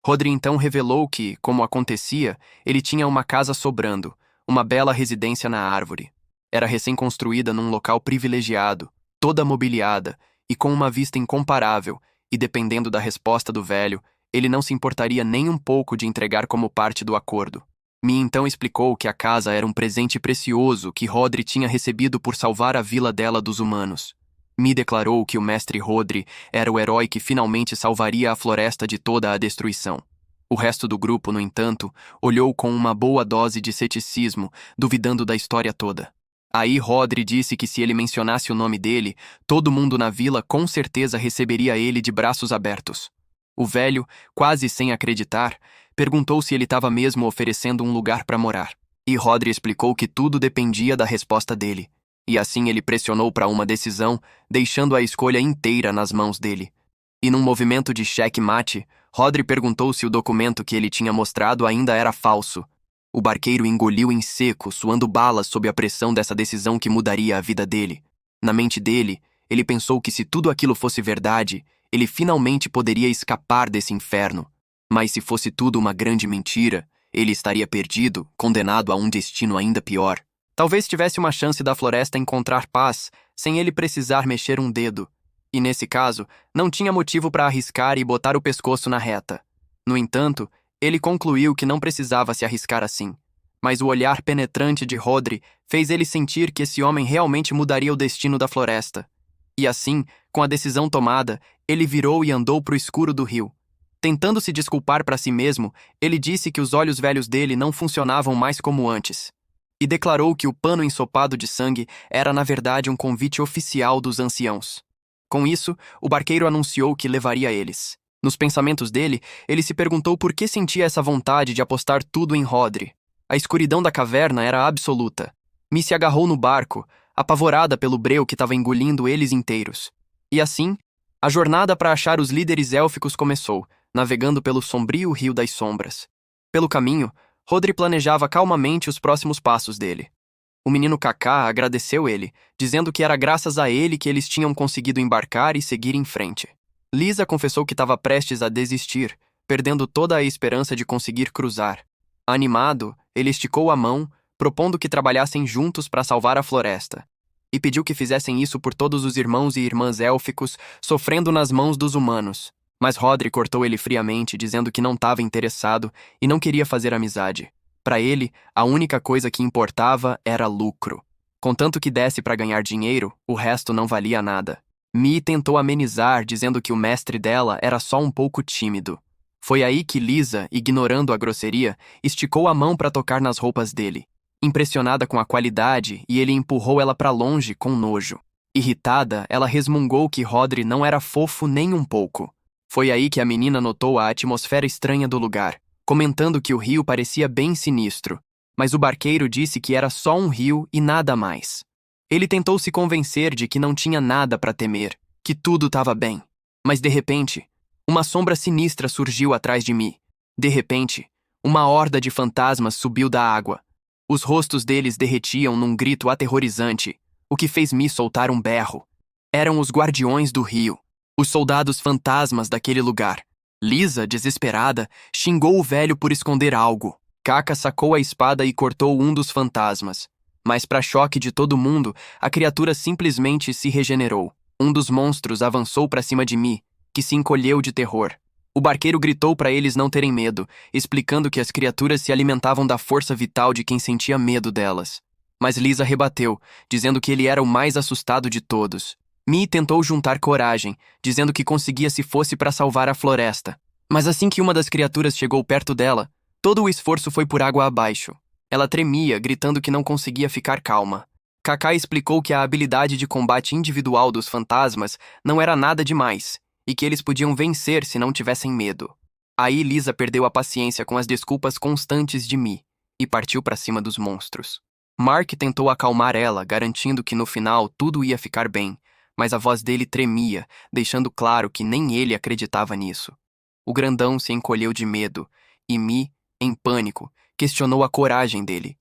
Rodri então revelou que, como acontecia, ele tinha uma casa sobrando, uma bela residência na árvore. Era recém-construída num local privilegiado, toda mobiliada e com uma vista incomparável, e dependendo da resposta do velho, ele não se importaria nem um pouco de entregar como parte do acordo. Mi então explicou que a casa era um presente precioso que Rodri tinha recebido por salvar a vila dela dos humanos. Mi declarou que o mestre Rodri era o herói que finalmente salvaria a floresta de toda a destruição. O resto do grupo, no entanto, olhou com uma boa dose de ceticismo, duvidando da história toda. Aí Rodri disse que se ele mencionasse o nome dele, todo mundo na vila com certeza receberia ele de braços abertos. O velho, quase sem acreditar, perguntou se ele estava mesmo oferecendo um lugar para morar. E Rodri explicou que tudo dependia da resposta dele. E assim ele pressionou para uma decisão, deixando a escolha inteira nas mãos dele. E num movimento de cheque-mate, Rodri perguntou se o documento que ele tinha mostrado ainda era falso. O barqueiro engoliu em seco, suando balas sob a pressão dessa decisão que mudaria a vida dele. Na mente dele, ele pensou que se tudo aquilo fosse verdade, ele finalmente poderia escapar desse inferno. Mas se fosse tudo uma grande mentira, ele estaria perdido, condenado a um destino ainda pior. Talvez tivesse uma chance da floresta encontrar paz, sem ele precisar mexer um dedo. E nesse caso, não tinha motivo para arriscar e botar o pescoço na reta. No entanto, ele concluiu que não precisava se arriscar assim. Mas o olhar penetrante de Rodri fez ele sentir que esse homem realmente mudaria o destino da floresta. E assim, com a decisão tomada, ele virou e andou para o escuro do rio. Tentando se desculpar para si mesmo, ele disse que os olhos velhos dele não funcionavam mais como antes. E declarou que o pano ensopado de sangue era na verdade um convite oficial dos anciãos. Com isso, o barqueiro anunciou que levaria eles. Nos pensamentos dele, ele se perguntou por que sentia essa vontade de apostar tudo em Rodri. A escuridão da caverna era absoluta. Mi se agarrou no barco, apavorada pelo breu que estava engolindo eles inteiros. E assim, a jornada para achar os líderes élficos começou, navegando pelo sombrio Rio das Sombras. Pelo caminho, Rodri planejava calmamente os próximos passos dele. O menino Kaká agradeceu ele, dizendo que era graças a ele que eles tinham conseguido embarcar e seguir em frente. Lisa confessou que estava prestes a desistir, perdendo toda a esperança de conseguir cruzar. Animado, ele esticou a mão, propondo que trabalhassem juntos para salvar a floresta, e pediu que fizessem isso por todos os irmãos e irmãs élficos sofrendo nas mãos dos humanos. Mas Rodri cortou ele friamente, dizendo que não estava interessado e não queria fazer amizade. Para ele, a única coisa que importava era lucro. Contanto que desse para ganhar dinheiro, o resto não valia nada. Mi tentou amenizar, dizendo que o mestre dela era só um pouco tímido. Foi aí que Lisa, ignorando a grosseria, esticou a mão para tocar nas roupas dele. Impressionada com a qualidade, e ele empurrou ela para longe com nojo. Irritada, ela resmungou que Rodri não era fofo nem um pouco. Foi aí que a menina notou a atmosfera estranha do lugar, comentando que o rio parecia bem sinistro, mas o barqueiro disse que era só um rio e nada mais. Ele tentou se convencer de que não tinha nada para temer, que tudo estava bem. Mas de repente, uma sombra sinistra surgiu atrás de mim. De repente, uma horda de fantasmas subiu da água. Os rostos deles derretiam num grito aterrorizante, o que fez me soltar um berro. Eram os guardiões do rio, os soldados fantasmas daquele lugar. Lisa, desesperada, xingou o velho por esconder algo. Kaka sacou a espada e cortou um dos fantasmas. Mas, para choque de todo mundo, a criatura simplesmente se regenerou. Um dos monstros avançou para cima de mim, que se encolheu de terror. O barqueiro gritou para eles não terem medo, explicando que as criaturas se alimentavam da força vital de quem sentia medo delas. Mas Lisa rebateu, dizendo que ele era o mais assustado de todos. Mi tentou juntar coragem, dizendo que conseguia se fosse para salvar a floresta. Mas assim que uma das criaturas chegou perto dela, todo o esforço foi por água abaixo. Ela tremia, gritando que não conseguia ficar calma. Kaká explicou que a habilidade de combate individual dos fantasmas não era nada demais, e que eles podiam vencer se não tivessem medo. Aí Lisa perdeu a paciência com as desculpas constantes de Mi, e partiu para cima dos monstros. Mark tentou acalmar ela, garantindo que no final tudo ia ficar bem, mas a voz dele tremia, deixando claro que nem ele acreditava nisso. O grandão se encolheu de medo, e Mi, em pânico, questionou a coragem dele.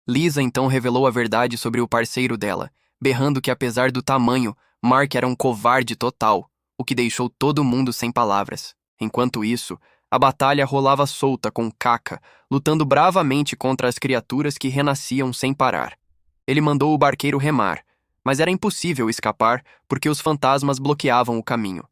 Lisa então revelou a verdade sobre o parceiro dela, berrando que apesar do tamanho, Mark era um covarde total, o que deixou todo mundo sem palavras. Enquanto isso, a batalha rolava solta com Kaka, lutando bravamente contra as criaturas que renasciam sem parar. Ele mandou o barqueiro remar, mas era impossível escapar porque os fantasmas bloqueavam o caminho.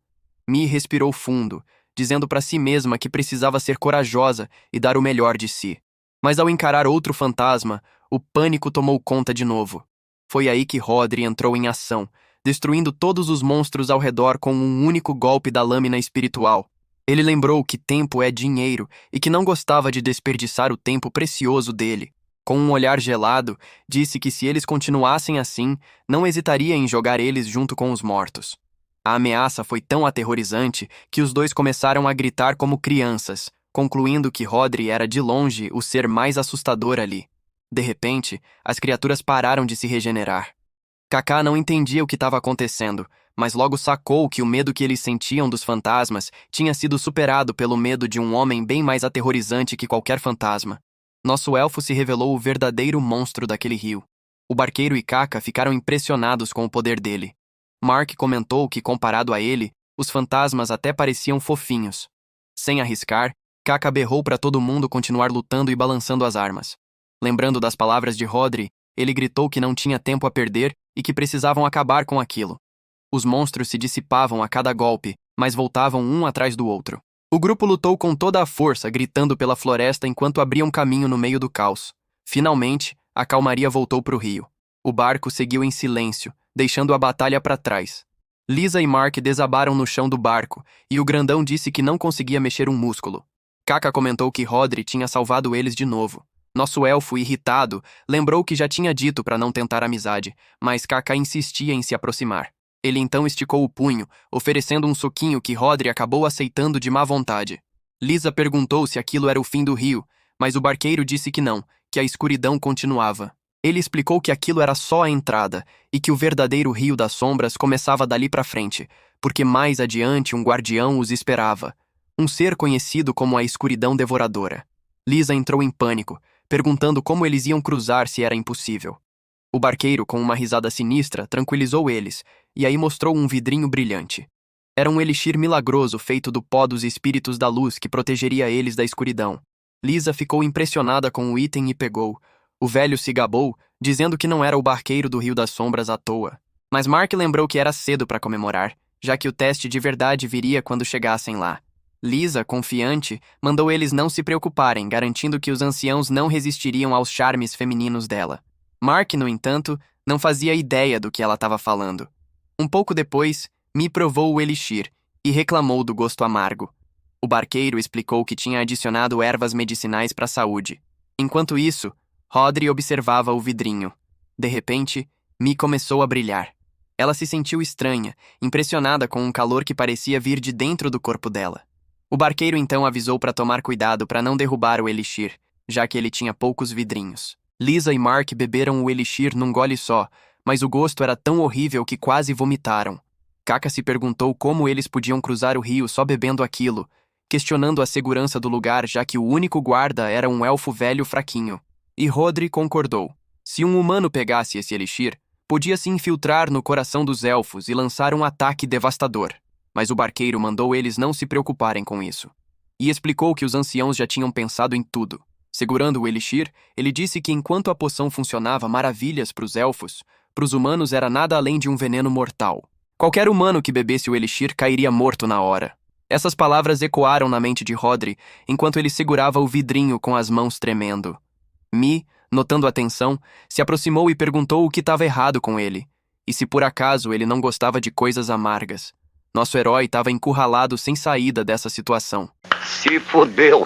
Mi respirou fundo, dizendo para si mesma que precisava ser corajosa e dar o melhor de si. Mas ao encarar outro fantasma, o pânico tomou conta de novo. Foi aí que Rodri entrou em ação, destruindo todos os monstros ao redor com um único golpe da lâmina espiritual. Ele lembrou que tempo é dinheiro e que não gostava de desperdiçar o tempo precioso dele. Com um olhar gelado, disse que se eles continuassem assim, não hesitaria em jogar eles junto com os mortos. A ameaça foi tão aterrorizante que os dois começaram a gritar como crianças, concluindo que Rodri era de longe o ser mais assustador ali. De repente, as criaturas pararam de se regenerar. Kaká não entendia o que estava acontecendo, mas logo sacou que o medo que eles sentiam dos fantasmas tinha sido superado pelo medo de um homem bem mais aterrorizante que qualquer fantasma. Nosso elfo se revelou o verdadeiro monstro daquele rio. O barqueiro e Kaka ficaram impressionados com o poder dele. Mark comentou que, comparado a ele, os fantasmas até pareciam fofinhos. Sem arriscar, Kaka berrou para todo mundo continuar lutando e balançando as armas. Lembrando das palavras de Rodri, ele gritou que não tinha tempo a perder e que precisavam acabar com aquilo. Os monstros se dissipavam a cada golpe, mas voltavam um atrás do outro. O grupo lutou com toda a força, gritando pela floresta enquanto abriam caminho no meio do caos. Finalmente, a calmaria voltou para o rio. O barco seguiu em silêncio, deixando a batalha para trás. Lisa e Mark desabaram no chão do barco, e o grandão disse que não conseguia mexer um músculo. Kaka comentou que Rodri tinha salvado eles de novo. Nosso elfo, irritado, lembrou que já tinha dito para não tentar amizade, mas Kaka insistia em se aproximar. Ele então esticou o punho, oferecendo um soquinho que Rodri acabou aceitando de má vontade. Lisa perguntou se aquilo era o fim do rio, mas o barqueiro disse que não, que a escuridão continuava. Ele explicou que aquilo era só a entrada, e que o verdadeiro Rio das Sombras começava dali para frente, porque mais adiante um guardião os esperava, um ser conhecido como a Escuridão Devoradora. Lisa entrou em pânico, perguntando como eles iam cruzar se era impossível. O barqueiro, com uma risada sinistra, tranquilizou eles, e aí mostrou um vidrinho brilhante. Era um elixir milagroso feito do pó dos espíritos da luz que protegeria eles da escuridão. Lisa ficou impressionada com o item e pegou. O velho se gabou, dizendo que não era o barqueiro do Rio das Sombras à toa. Mas Mark lembrou que era cedo para comemorar, já que o teste de verdade viria quando chegassem lá. Lisa, confiante, mandou eles não se preocuparem, garantindo que os anciãos não resistiriam aos charmes femininos dela. Mark, no entanto, não fazia ideia do que ela estava falando. Um pouco depois, Mi provou o elixir e reclamou do gosto amargo. O barqueiro explicou que tinha adicionado ervas medicinais para a saúde. Enquanto isso, Rodri observava o vidrinho. De repente, Mi começou a brilhar. Ela se sentiu estranha, impressionada com um calor que parecia vir de dentro do corpo dela. O barqueiro então avisou para tomar cuidado para não derrubar o elixir, já que ele tinha poucos vidrinhos. Lisa e Mark beberam o elixir num gole só, mas o gosto era tão horrível que quase vomitaram. Kaka se perguntou como eles podiam cruzar o rio só bebendo aquilo, questionando a segurança do lugar, já que o único guarda era um elfo velho fraquinho. E Rodri concordou. Se um humano pegasse esse elixir, podia se infiltrar no coração dos elfos e lançar um ataque devastador. Mas o barqueiro mandou eles não se preocuparem com isso. E explicou que os anciãos já tinham pensado em tudo. Segurando o elixir, ele disse que enquanto a poção funcionava maravilhas para os elfos, para os humanos era nada além de um veneno mortal. Qualquer humano que bebesse o elixir cairia morto na hora. Essas palavras ecoaram na mente de Rodri, enquanto ele segurava o vidrinho com as mãos tremendo. Mi, notando a tensão, se aproximou e perguntou o que estava errado com ele, e se por acaso ele não gostava de coisas amargas. Nosso herói estava encurralado sem saída dessa situação. Se fodeu.